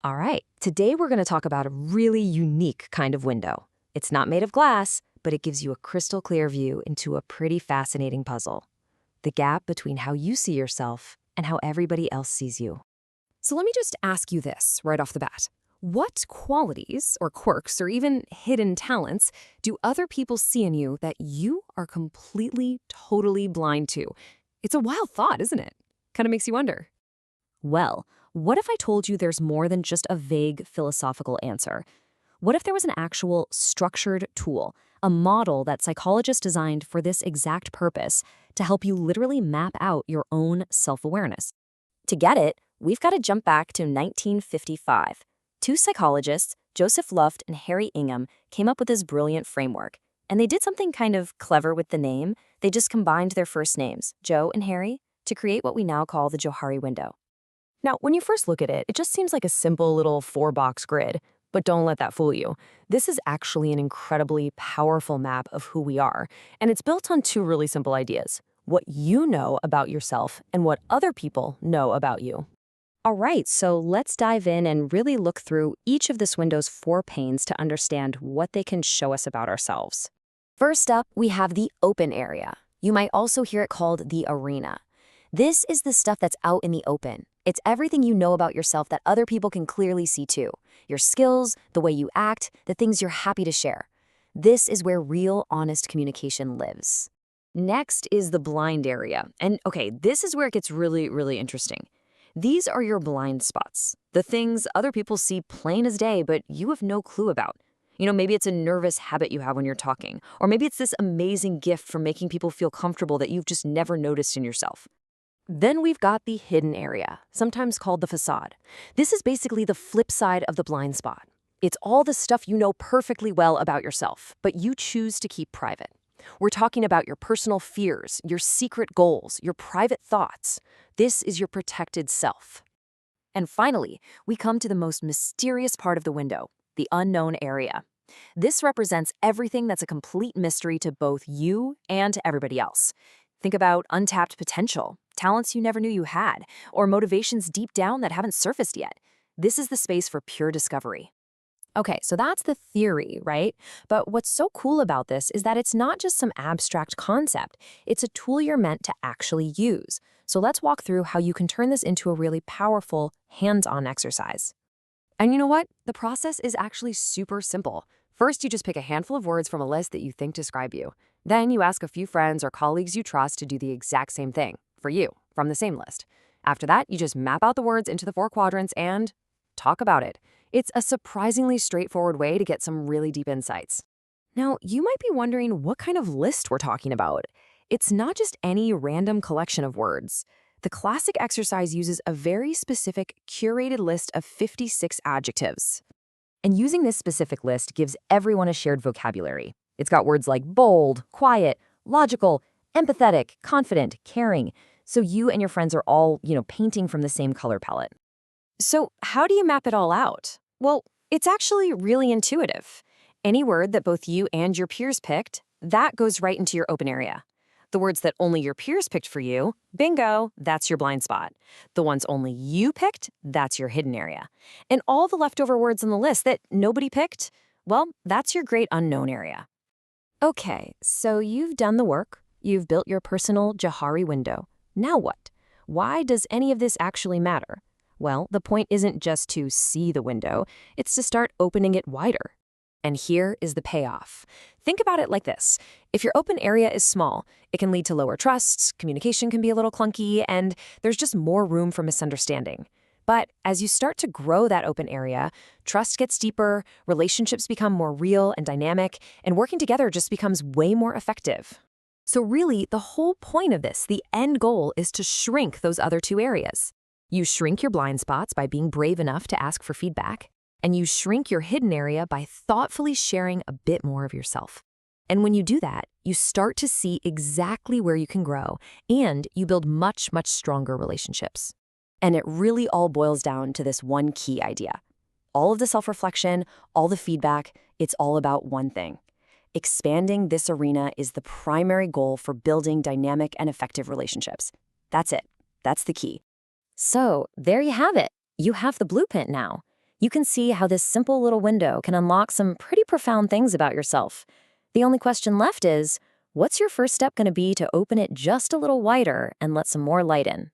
All right, today we're going to talk about a really unique kind of window. It's not made of glass, but it gives you a crystal clear view into a pretty fascinating puzzle. The gap between how you see yourself and how everybody else sees you. So let me just ask you this right off the bat. What qualities or quirks or even hidden talents do other people see in you that you are completely, totally blind to? It's a wild thought, isn't it? Kind of makes you wonder. Well, what if I told you there's more than just a vague philosophical answer? What if there was an actual structured tool, a model that psychologists designed for this exact purpose to help you literally map out your own self-awareness? To get it, we've got to jump back to 1955. Two psychologists, Joseph Luft and Harry Ingham, came up with this brilliant framework. And they did something kind of clever with the name. They just combined their first names, Joe and Harry, to create what we now call the Johari Window. Now, when you first look at it, it just seems like a simple little four-box grid. But don't let that fool you. This is actually an incredibly powerful map of who we are. And it's built on two really simple ideas: what you know about yourself and what other people know about you. All right, so let's dive in and really look through each of this window's four panes to understand what they can show us about ourselves. First up, we have the open area. You might also hear it called the arena. This is the stuff that's out in the open. It's everything you know about yourself that other people can clearly see too. Your skills, the way you act, the things you're happy to share. This is where real, honest communication lives. Next is the blind area. And okay, this is where it gets really, really interesting. These are your blind spots, the things other people see plain as day, but you have no clue about. Maybe it's a nervous habit you have when you're talking, or maybe it's this amazing gift for making people feel comfortable that you've just never noticed in yourself. Then we've got the hidden area, sometimes called the facade. This is basically the flip side of the blind spot. It's all the stuff you know perfectly well about yourself, but you choose to keep private. We're talking about your personal fears, your secret goals, your private thoughts. This is your protected self. And finally, we come to the most mysterious part of the window, the unknown area. This represents everything that's a complete mystery to both you and to everybody else. Think about untapped potential, talents you never knew you had, or motivations deep down that haven't surfaced yet. This is the space for pure discovery. Okay, so that's the theory, right? But what's so cool about this is that it's not just some abstract concept. It's a tool you're meant to actually use. So let's walk through how you can turn this into a really powerful, hands-on exercise. And you know what? The process is actually super simple. First, you just pick a handful of words from a list that you think describe you. Then you ask a few friends or colleagues you trust to do the exact same thing, for you, from the same list. After that, you just map out the words into the four quadrants and talk about it. It's a surprisingly straightforward way to get some really deep insights. Now, you might be wondering what kind of list we're talking about. It's not just any random collection of words. The classic exercise uses a very specific, curated list of 56 adjectives. And using this specific list gives everyone a shared vocabulary. It's got words like bold, quiet, logical, empathetic, confident, caring. So you and your friends are all, painting from the same color palette. So how do you map it all out? Well, it's actually really intuitive. Any word that both you and your peers picked, that goes right into your open area. The words that only your peers picked for you, bingo, that's your blind spot. The ones only you picked, that's your hidden area. And all the leftover words on the list that nobody picked, well, that's your great unknown area. Okay, so you've done the work. You've built your personal Johari window. Now what? Why does any of this actually matter? Well, the point isn't just to see the window, it's to start opening it wider. And here is the payoff. Think about it like this. If your open area is small, it can lead to lower trusts, communication can be a little clunky, and there's just more room for misunderstanding. But as you start to grow that open area, trust gets deeper, relationships become more real and dynamic, and working together just becomes way more effective. So really, the whole point of this, the end goal, is to shrink those other two areas. You shrink your blind spots by being brave enough to ask for feedback, and you shrink your hidden area by thoughtfully sharing a bit more of yourself. And when you do that, you start to see exactly where you can grow, and you build much, much stronger relationships. And it really all boils down to this one key idea. All of the self-reflection, all the feedback, it's all about one thing. Expanding this arena is the primary goal for building dynamic and effective relationships. That's it. That's the key. So there you have it. You have the blueprint now. You can see how this simple little window can unlock some pretty profound things about yourself. The only question left is, what's your first step going to be to open it just a little wider and let some more light in?